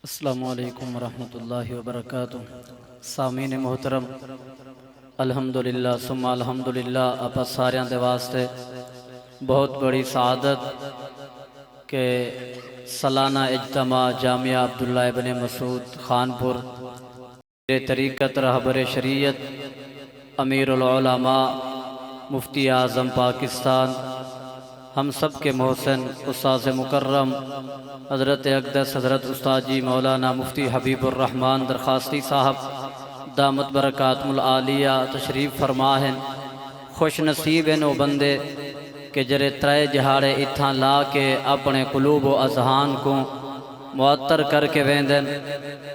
السلام علیکم ورحمۃ اللہ وبرکاتہ۔ سامعین محترم، الحمدللہ ثم الحمدللہ آپ سارے دے واسطے بہت بڑی سعادت کہ سالانہ اجتماع جامعہ عبداللہ ابن مسعود خانپور طریقت رہبر شریعت امیر العلماء مفتی اعظم پاکستان ہم سب کے محسن استاذ مکرم حضرت اقدس حضرت استاد جی مولانا مفتی حبیب الرحمن درخواستی صاحب دامت برکاتم العالیہ تشریف فرما ہیں۔ خوش نصیب ہیں وہ بندے کہ جرے ترے جہاڑے اتھاں لا کے اپنے قلوب و اذہان کو معطر کر کے ویندن۔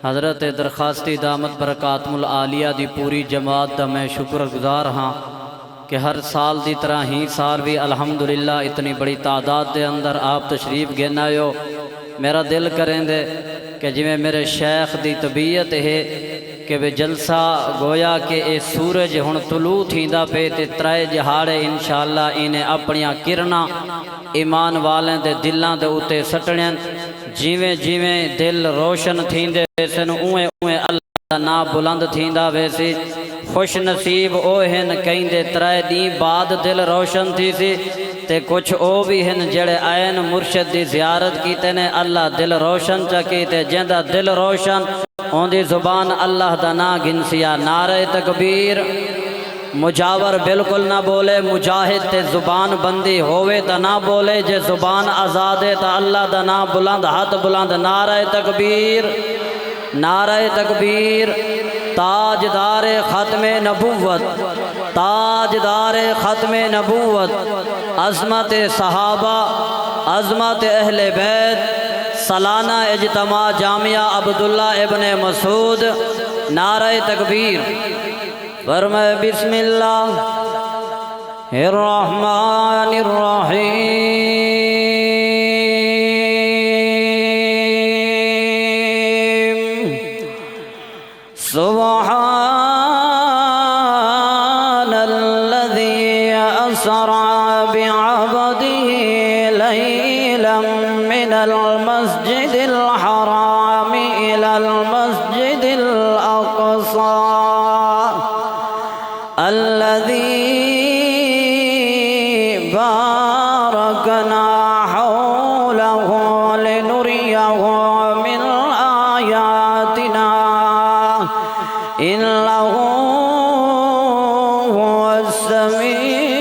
حضرت درخواستی دامت برکاتم العالیہ دی پوری جماعت دا میں شکر گزار ہاں کہ ہر سال دی طرح ہی سال بھی الحمدللہ اتنی بڑی تعداد دے اندر آپ تشریف گینا ہو۔ میرا دل کریں دے کہ جویں میرے شیخ دی طبیعت ہے کہ وہ جلسہ گویا کہ اے سورج ہن طلوع تھیندا پے تے ترے جہاڑے انشاءاللہ انہیں اپنیاں کرنا ایمان والیں دے دلاں دے اتے سٹڑیں۔ جیویں جیویں دل روشن تھیندے سن اویں اویں اللہ دا نام بلند تھیندا ویسی۔ خوش نصیب او ہن کہیں دے ترے دی بعد دل روشن تھی سی تے کچھ او بھی ہن جڑے آئین مرشد دی زیارت کیتے نے اللہ دل روشن چکی تے جندہ دل روشن اون دی زبان اللہ دا نا گنسیا نعرہ تکبیر۔ مجاور بالکل نہ بولے، مجاہد تے زبان بندی ہوئے تا نہ بولے، جے زبان آزادے تا اللہ دا نا بلند ہاتھ بلند نعرہ تکبیر نعرہ تکبیر۔ تاجدار ختم نبوت تاجدار ختم نبوت، عظمت صحابہ، عظمت اہل بیت، سالانہ اجتماع جامعہ عبداللہ ابن مسعود، نعرہ تکبیر۔ فرمائے بسم اللہ الرحمن الرحیم۔ سبحان الذي أسرى بعبده ليلا من المسجد الحرام إلى المسجد الأقصى الذي باركنا حوله لنريه من آياتنا إنه هو السميع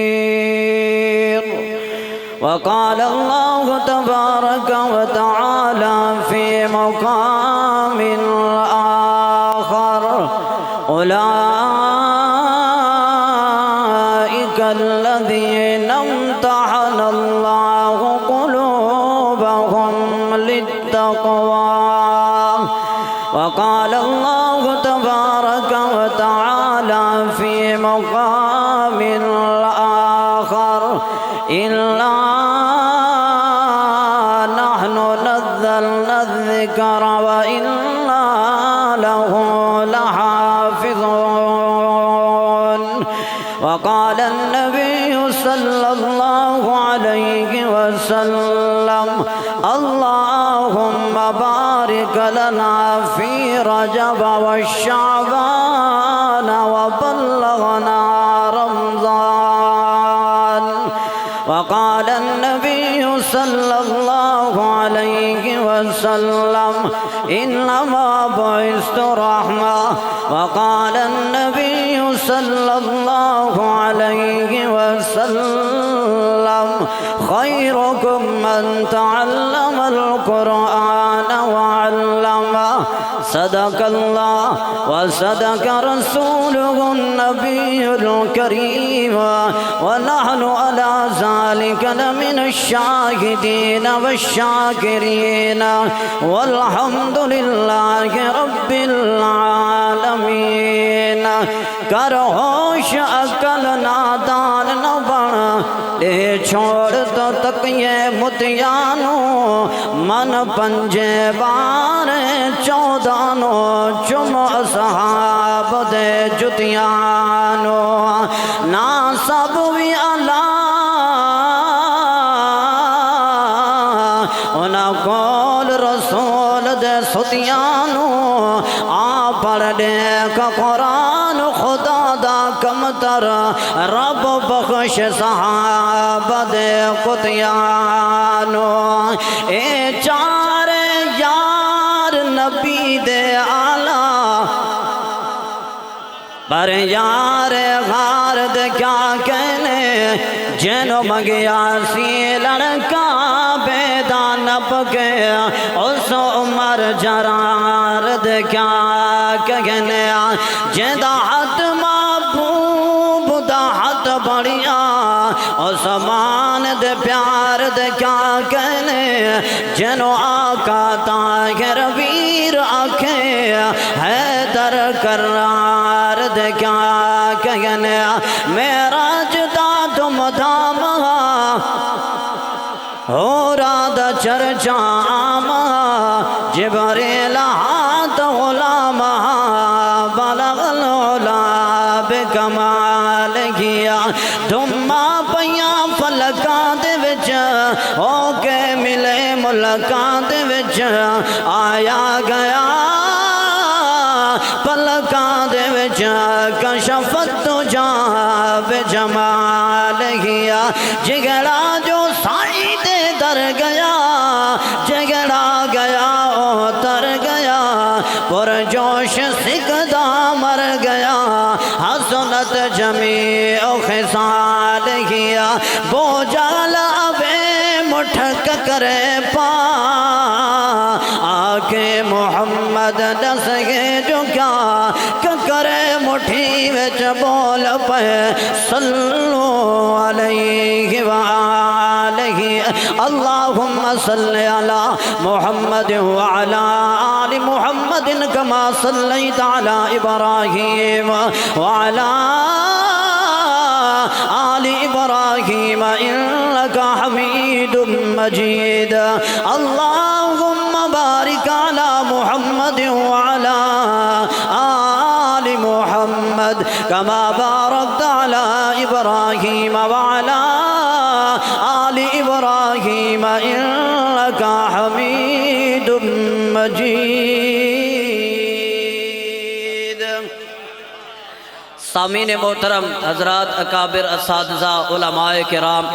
البصير۔ وقال الله تبارك وتعالى في مقام آخر أولئك الذين امتحن الله قلوبهم للتقوى۔ وقال الله تبارك وتعالى في مقام آخر إلا نحن نزلنا الذكر وإنا له لحافظون۔ وقال النبي صلى الله عليه وسلم اللهم بارك لنا في رجب والشعبان وبلغنا رمضان۔ وقال النبي صلى الله عليه وسلم إنما بعثت رحمة۔ وقال النبي صلى الله عليه وسلم خيركم من تعلم القرآن وعلمه۔ صدق الله وصدق رسوله النبي الكريم، ونحن على ذلك لمن الشاهدين والشاكرين، والحمد لله رب العالمين۔ کر ہوش عقل نادان نہ بن، اے چھوڑ تو تکیے متیانو، من پنجے بارے چودانو، چم اصحاب دے جتیانو، نا سب بھی اللہ کول رسول دے ستیانو آ پڑھ دیکھ قرآن خدا دا کمتر رب بخش صحابہ دے قطیانو اے چار یار نبی دے آلہ پر یار غار دے کیا کہنے جنو مگیا سی لڑکا بیدان پکے اس عمر جرار دے کیا کہنے جیدہ حد محبوب دا حد بڑھیا عثمان دے پیار دے کیا کہنے جنو آقا طاہر ویر آکھے حیدر کرار دے کیا کہنے معراج دا دم دھاما ہو رہا چرچا آما جبریل ہاتھ غلاما بلغ العلا بکمال گیا دھما پیاں فلکاں دے وچ ہو کے ملے ملکاں دے وچ آیا گیا پلکاں دے وچ کشفت تجا بجمال گیا جگڑا جو سائی دے در گیا جگڑا گیا او تر گیا پرجوش سکدہ مر گیا حسنت جمیع خصال گیا بوجھال ابے مٹھک کرے پا آکے محمد دس گے جو کیا کرے مٹھی وچ بول پہ صلو علیہ وآلہ اللہم صلی علی محمد وعلا آل محمد کما صلیت علی ابراہیم وعلا آل ابراہیم انکا حمید مجید اللہم بارک علی محمد وعلا آل محمد کما بارکت علی ابراہیم وعلا آل ابراہیم انکا حمید مجید سامعین محترم حضرات اکابر اساتذہ علماء کرام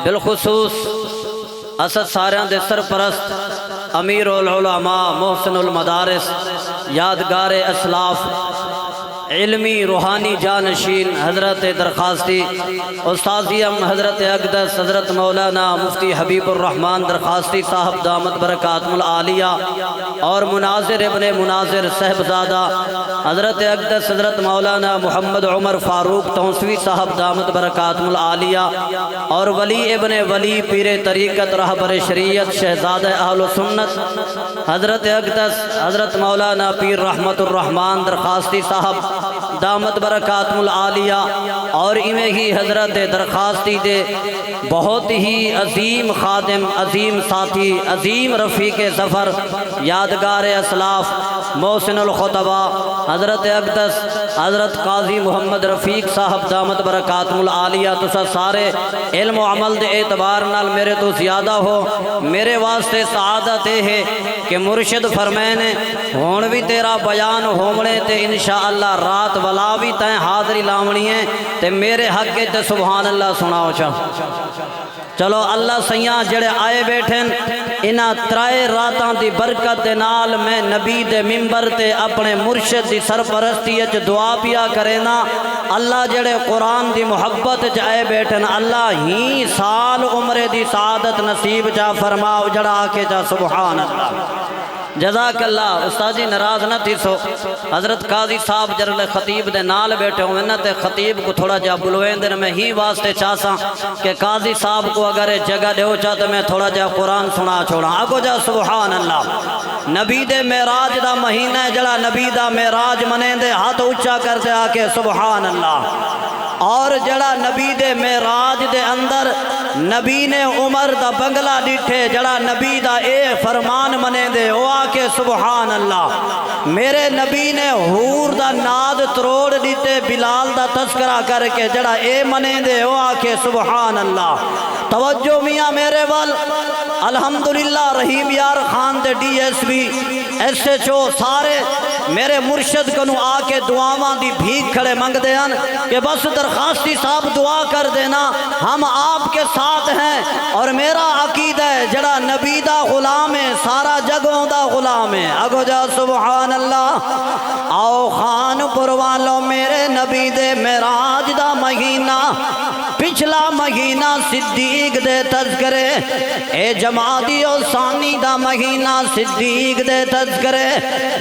بالخصوص اسد ساریاں دے سرپرست امیر العلماء محسن المدارس یادگار اسلاف علمی روحانی جانشین حضرت درخواستی استاذیم حضرت اقدس حضرت مولانا مفتی حبیب الرحمن درخواستی صاحب دامت برکاتم العالیہ اور مناظر ابن مناظر صاحبزادہ حضرت اقدس حضرت مولانا محمد عمر فاروق تونسوی صاحب دامت برکاتم العالیہ اور ولی ابن ولی پیر طریقت رہبر شریعت شہزادہ اہل سنت حضرت اقدس حضرت مولانا پیر رحمت الرحمن درخواستی صاحب دامت برکاتم العالیہ اور ایویں ہی حضرت درخواستی دے بہت ہی عظیم خادم عظیم ساتھی عظیم رفیق سفر یادگار اسلاف محسن الخطبہ حضرت اقدس حضرت قاضی محمد رفیق صاحب دامت برکاتم العالیہ تسا سارے علم و عمل دے اعتبار نال میرے تو زیادہ ہو میرے واسطے سعادت ہے کہ مرشد فرمائنے ہون بھی تیرا بیان ہومنے تے انشاءاللہ رات ولا بھی تائیں حاضری لاونی ہے تے میرے حق کے تے سبحان اللہ سناؤ چاہ چلو اللہ سیاں جڑے آئے بیٹھیں انہاں ترائے راتاں دی برکت دے نال میں نبی دے ممبر تے اپنے مرشد دی سرپرستی اچ دعا پیا کرینا اللہ جڑے قرآن دی محبت جائے بیٹھیں اللہ ہی سال عمر دی سعادت نصیب جا فرماؤ جڑا آکے جا سبحان اللہ جزاک اللہ استاذی ناراض نہ تھی سو حضرت قاضی صاحب جرل خطیب دے نال بیٹھے ہوں میں تے خطیب کو تھوڑا جا بلوین دن میں ہی واسطے چاہساں کہ قاضی صاحب کو اگر جگہ دے ہو چاہتے میں تھوڑا جا قرآن سنا چھوڑا آگو جا سبحان اللہ نبی دے معراج دا مہینہ جڑا نبی دا معراج منیں دے ہاتھ اچھا کرتے آکے سبحان اللہ اور جڑا نبی دے معراج دے اندر نبی نے عمر دا بنگلہ ڈٹھے جڑا نبی دا اے فرمان منے دے او آکے سبحان اللہ میرے نبی نے حور دا ناد تروڑ دیتے بلال دا تذکرہ کر کے جڑا اے منے دے او آکے سبحان اللہ توجہ میاں میرے وال الحمدللہ رحیم یار خان دے D S P S H O سارے میرے مرشد کو آ کے دعاواں دی بھیک کھڑے منگ دے ہیں کہ بس درخواستی صاحب دعا کر دینا ہم آپ کے ساتھ ہیں۔ اور میرا عقیدہ ہے جڑا نبی دا غلام ہے سارا جگوں دا غلام ہے۔ اگو جا سبحان اللہ۔ آؤ خان پور والوں میرے نبی دے معراج دا مہینہ پچھلا مہینہ صدیق دے تذکرے، اے جمادی و ثانی دا مہینہ صدیق دے تذکرے،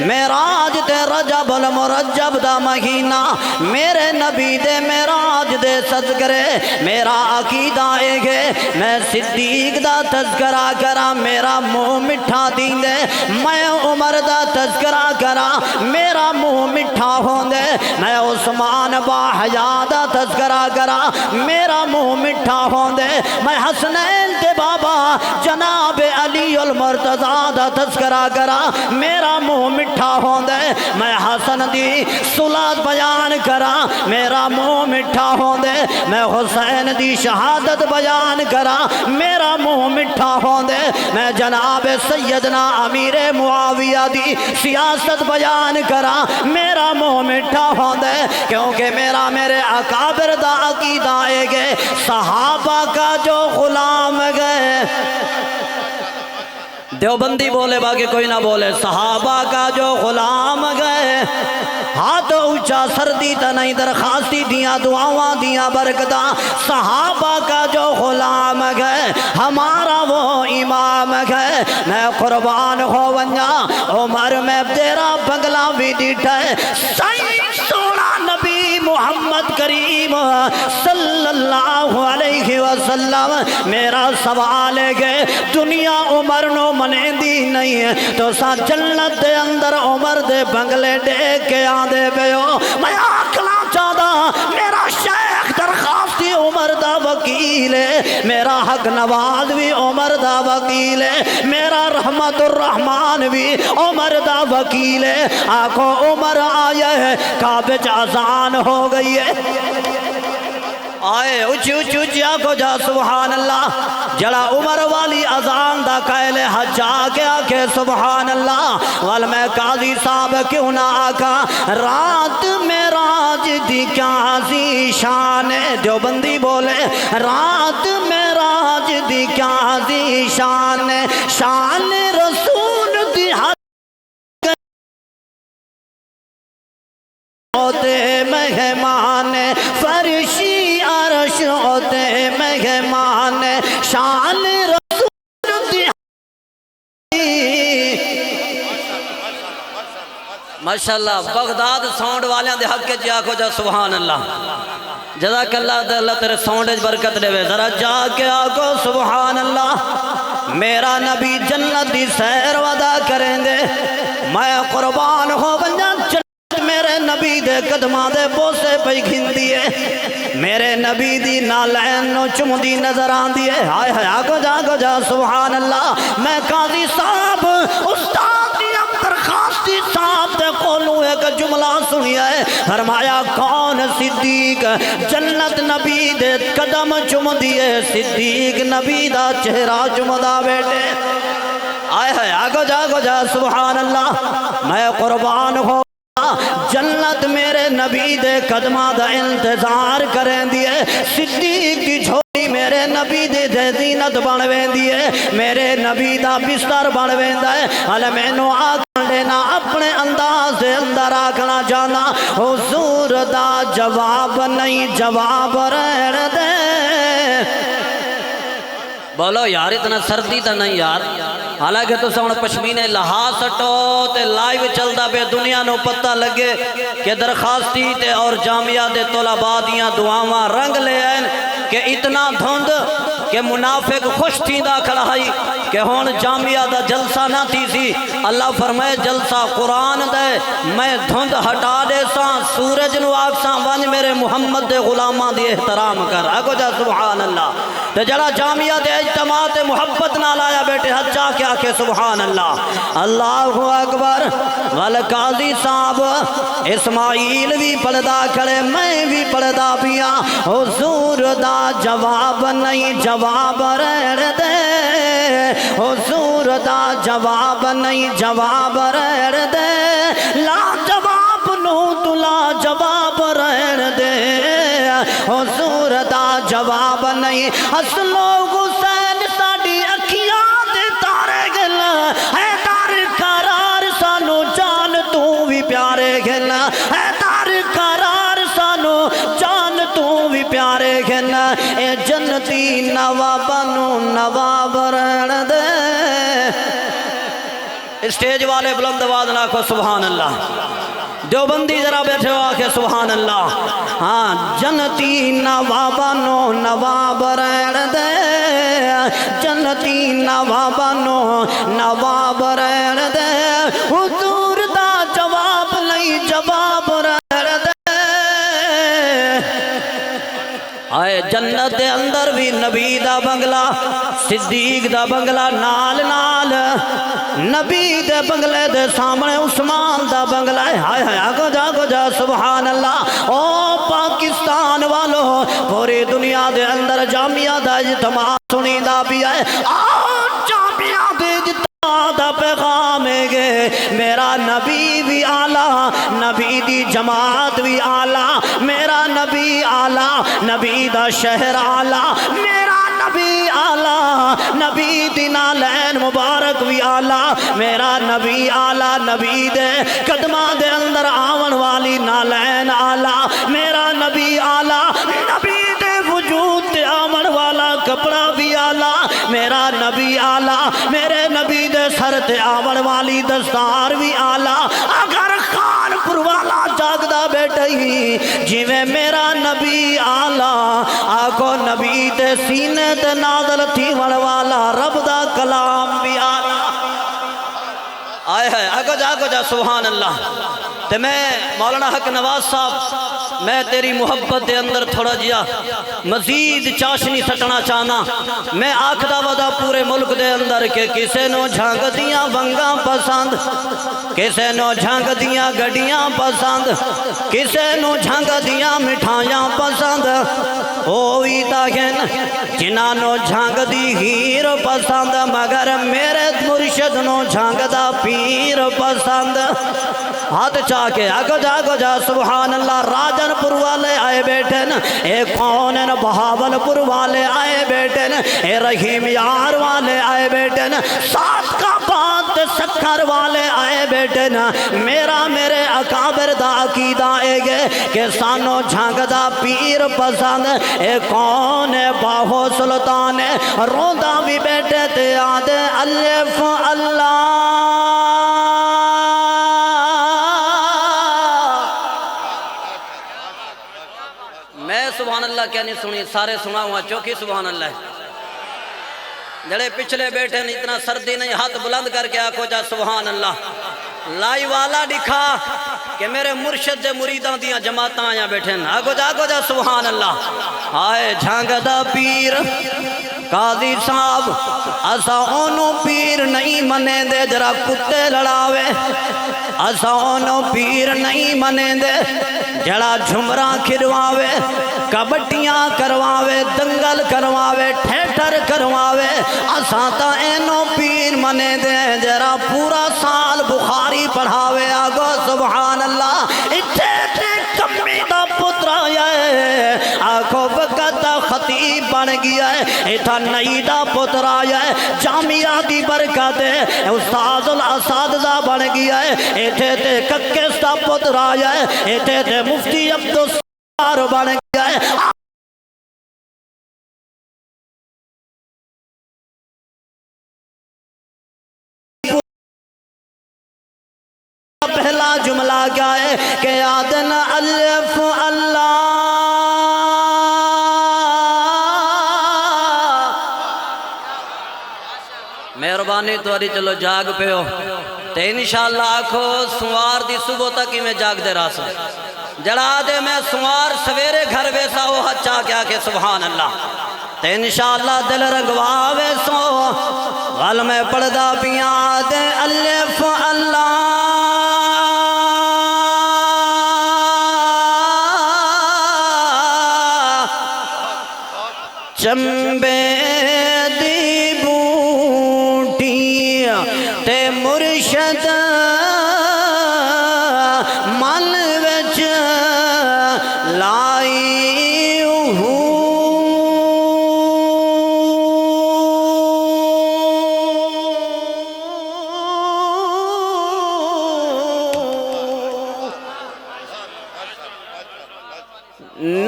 معراج تے رجب المرجب دا مہینہ میرے نبی دے معراج دے تذکرے۔ میرا عقیدہ اے گے میں صدیق دا تذکرہ کرا میرا منہ مٹھا دیندے، میں عمر دا تذکرہ کرا میرا منہ مٹھا ہوندے، میں عثمان با حیا دا تذکرہ کرا میرا منہ مٹھا ہوندے، میں حسنین تے بابا جناب علی المرتضی دا تذکرہ کرا میرا منہ مٹھا ہوندے، میں حسن دی صلح بیان کرا میرا منہ مٹھا ہوندے، میں حسین دی شہادت بیان کرا میرا منہ مٹھا ہوندے، میں جناب سیدنا امیر معاویہ دی سیاست بیان کرا میرا منہ مٹھا ہوندے، کیونکہ میرے اکابر دا عقیدہ اے گے صحابہ کا جو غلام گئے، دیوبندی بولے باقی کوئی نہ بولے، صحابہ کا جو غلام گئے ہاتھ اونچا سردی تا نہیں درخواستی دیاں دعاواں دیاں برکتاں، صحابہ کا جو غلام گئے ہمارا وہ امام گئے، میں قربان ہو ونجا عمر میں تیرا بنگلہ بھی ڈیٹھا ہے، صحیح سونا نبی محمد کریم صلی اللہ علیہ وسلم۔ میرا سوال ہے کہ دنیا عمر نو منے دی نہیں ہے تو سا جنت دے اندر عمر دے بنگلے ڈیک کے آدھے پہ ہو، میں آکھنا چاہتا میرا شیخ درخواستی عمر دا وکیل ہے، میرا حق نواز بھی عمر دا وکیل ہے، میرا رحمت الرحمن بھی عمر دا وکیل ہے۔ آنکھوں عمر آیا ہے کعبے اذان ہو گئی ہے، آئے اچھی اچھی اچھی آنکھوں جا سبحان اللہ، جڑا عمر والی اذان دا قائل حج آکے آکے سبحان اللہ، وال میں قاضی صاحب کیوں نہ آکا رات معراج دی کیا سی شان ہے، دیوبندی بولے رات معراج دی کیا سی شان ہے، شان رسول دی ہوتے مہمان فرشی عرش ہوتے مہمان شان رسول دی ماشاءاللہ۔ بغداد ساؤنڈ والیاں دے حق کے جا کو جا سبحان اللہ، جزاک اللہ تیرے ساؤنڈ برکت دے، ذرا جا کے آگو سبحان اللہ۔ میرا نبی جنت دی سیر ودا کریں دے، میں قربان ہو بنجا میرے نبی دے قدماں دے بوسے پئی گھندی ہے، میرے نبی دی نالین نو چمدی نظر آن دیئے، ہائے ہائے آگو جا سبحان اللہ۔ میں قاضی صاحب استاد دی اندر خاصی صاحب دے کولوں ایک جملہ سنیا ہے، فرمایا کون صدیق جنت نبی دے قدم چمدی ہے، صدیق نبی دا چہرہ چمدا بیٹے، آئے ہائے آگو جا سبحان اللہ۔ میں قربان ہو جنت میرے نبی دے قدمہ دا انتظار کریں دیئے، صدیق کی جھولی میرے نبی دے زینت بنویں دیئے، میرے نبی دا بستر بنویں دائے، حال میں نو آکھن دینا اپنے انداز دے اندر آکھنا جانا، حضور دا جواب نہیں جواب رہن دے۔ بولو یار اتنا سردی تا نہیں یار، حالانکہ تو سامنے پشمینے لحاظ سٹو تے لائیو چلدا پہ دنیا نو پتہ لگے کہ درخواستی تے اور جامعہ دے طلباء دیاں دعاواں رنگ لے آئیں کہ اتنا دھند کہ منافق خوش تھی دا کھڑائی کہ ہون جامعہ دا جلسہ نہ تھی سی، اللہ فرمائے جلسہ قرآن دے میں دھند ہٹا دے ساں، سورج نو آگ ساں ونج میرے محمد دے غلامہ دی احترام کر، آگو جا سبحان اللہ۔ تے جڑا جامعہ دے اجتماع تے محبت نہ لایا بیٹے حجا کیا کہ سبحان اللہ، اللہ اکبر۔ والقاضی صاحب اسماعیل بھی پڑھدا کھڑے، میں بھی پڑھدا پیا، حضور دا جواب نہیں جواب جواب رہن دے حضور دا جواب نہیں جواب رہن دے لا جواب نو تو لا جواب رہن دے حضور دا جواب نہیں حسنو حسین ساڈی اکھیاں دے تارے گل ہے تار قرار سانو جان تو بھی پیارے گل ہے تار قرار سانو جان تو بھی پیارے گل اے جنتی نواباں نو نواب رہن دے اسٹیج والے بلند آواز نہ کو سبحان اللہ دیوبندی ذرا بیٹھے ہو آکے سبحان اللہ ہاں جنتی نواباں نو نواب رہن دے جنتی نواباں نو نواب رہن دے حضور دا جواب نہیں جواب رہن دے آئے جنت دے اندر بھی نبی دا بنگلہ صدیق دا بنگلہ نال نال نبی دے بنگلے دے سامنے عثمان دا بنگلہ ہے ہائے ہائے آگو جا سبحان اللہ او پاکستان والو پوری دنیا دے اندر جامعہ دا اجتماع سنی دا بھی ہے آؤ جامعہ دے اجتماع دا پیغام گے میرا نبی بھی آلہ نبی دی جماعت بھی آلہ میرا نبی آلہ نبی دا شہر آلہ میرا نبی آلہ نبی دی نالین مبارک بھی آلہ میرا نبی آلہ نبی دے قدمہ دے اندر آون والی نالین آلہ میرا نبی آلہ نبی دے وجود دے آون والا کپڑا بھی آلہ میرا نبی آلہ میرے نبی دے سر تے آون والی دستار بھی آلہ اگر خان پور والا جاگدا بیٹھے ہی جی میں میرا نبی آلہ آکو نبی دے سینے تے نازل تھی والا رب دا کلام بھی آلہ آئے ہے آگو جا سبحان اللہ تے میں مولانا حق نواز صاحب میں تیری محبت دے اندر تھوڑا جیا مزید چاشنی سٹنا چاہنا میں آکھدا ودا پورے ملک دے اندر کہ کسے نو جھانگ دیاں ونگاں پسند کسے نو جھانگ دیاں گڑیاں پسند کسے نو جھانگ دیاں مٹھائیاں پسند ہوئی تاکن جنہاں نو جھانگ دی ہیر پسند مگر میرے مرشد نو جھانگ دا پیر پسند ہاتھ چاہ کے آگو جا سبحان اللہ راجن پور والے آئے بیٹھن اے کونن بہاول پور والے آئے بیٹھن اے رحیم یار والے آئے بیٹھن سات کا بات سکھر والے آئے بیٹھن میرے اکابر دا عقیدہ اے گے کہ سانو جھانگ دا پیر پسند اے کون باہو سلطان روندہ بھی بیٹھے تے آدھے الف اللہ سبحان اللہ کیا نہیں سنی سارے سنا ہوا چوکی سبحان اللہ جڑے پچھلے بیٹھے نہیں اتنا سردی نہیں ہاتھ بلند کر کے آکھو جا سبحان اللہ لائی والا دکھا کہ میرے مرشد دے مریدان دیاں جماعتاں آیا بیٹھے آکھو جا سبحان اللہ آئے جھانگ دا پیر قاضی صاحب اسا اونوں پیر نہیں منے دے جرا کتے لڑاوے اسا اونوں پیر نہیں منے دے جڑا جھمراں کھرواوے کبٹیاں کرواوے دنگل کرواوے ٹھیٹر کرواوے اساں تا اینو پیر منے دے جرا پورا سال بخاری پڑھاوے آگو سبحان اللہ اٹھے تے کمی دا پتر آیا ہے آکھو وقت خطیب بن گیا ہے اتھا نئی دا پتر آیا ہے جامعہ دی برکت ہے استاد الاساتذہ بن گیا ہے ایتھے تے ککس دا پتر آیا ہے ایتھے تے مفتی عبدالستار بن گیا ہے پہلا جملہ کیا ہے کہ آدن الف اللہ مہربانی تواری چلو جاگ پہ ہو تے انشاءاللہ آکھو سوار دی صبح تک ہی میں جاگ دے رہا سوں جڑا دے میں سوار سویرے گھر بیسا وہ ہچا کیا کہ سبحان اللہ تے انشاءاللہ دل رگواوے سو غل میں پڑھدا پیاں دے الف اللہ چمبے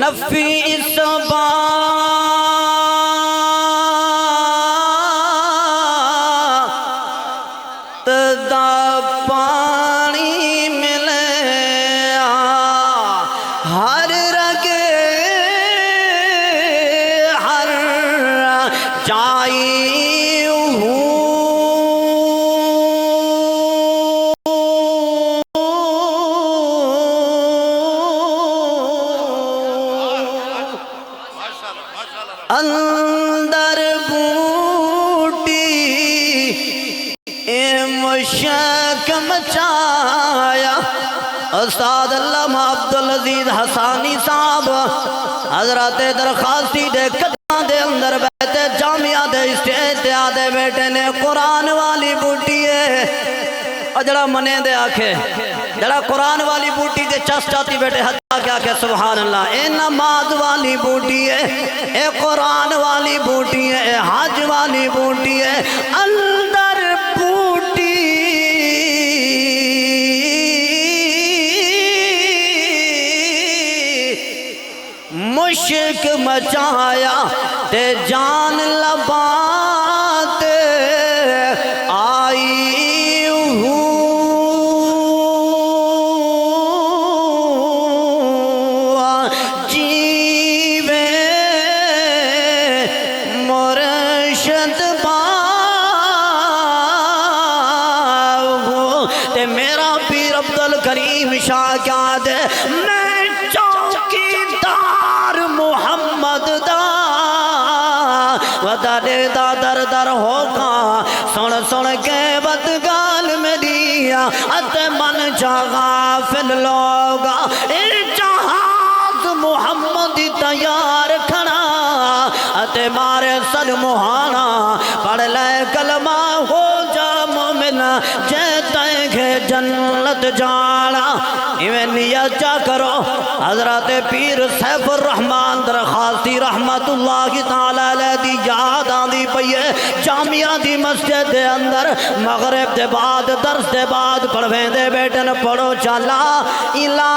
نفی اثبات دا پانی ملے ہر رگے ہر جائی اندر بوٹی مشک مچایا استاد علامہ عبدالعزیز حسانی صاحب حضرت درخواستی دے قدماں دے اندر بیٹھے جامعہ دے اسٹیج تے آدھے بیٹھے نے قرآن والی بوٹی ہے اور جڑا منے دے آکھے جڑا قرآن والی بوٹی دے چس چاتی بیٹھے حتیٰ کیا کہ سبحان اللہ اے نماز والی بوٹی ہے اے قرآن والی بوٹی ہے اے حج والی بوٹی ہے اندر بوٹی مشک مچایا تے جان لباتے آئی کریم شاہ کیا دے میں چوکی دار محمد دا ودر دا در در ہوگا سن سن کے بدگال میں دیا ات من جاگا فل لوگا جہاز محمد تیار کھڑا ات مارے سن مہانا پڑھ لے کلمہ ہو جا مومن جیتے گے جنت جانا ایویں نیت جا کرو حضرت پیر سیف الرحمن درخواستی رحمت اللہ تعالی علیہ دی یاد آندی پئیے جامعہ دی مسجد دے اندر مغرب دے بعد درس دے بعد پڑھویں دے بیٹن پڑھو چلا الہ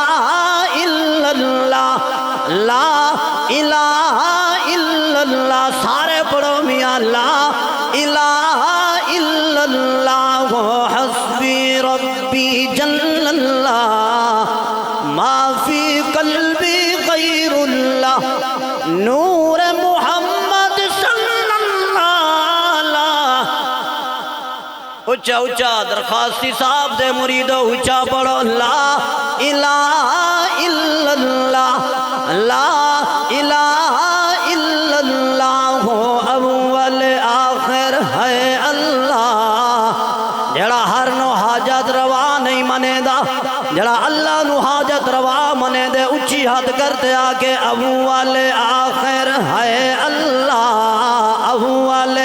الا اللہ لا الہ الا اللہ سارے پڑھو میاں لا الہ الا اللہ حسبی ربی جل اللہ ما فی قلبی غیر اللہ نور محمد صلی اللہ اچھا اچھا درخواستی صاحب دے مریدو اچھا پڑھو لا الہ الا اللہ لا الہ الا اللہ اول آخر ہے اللہ جڑا ہر نو حاجت روا نہیں منے دا جڑا اللہ نو حاجت روا منے دے اچھی حد کرتے آکے اول آخر ہے اللہ اول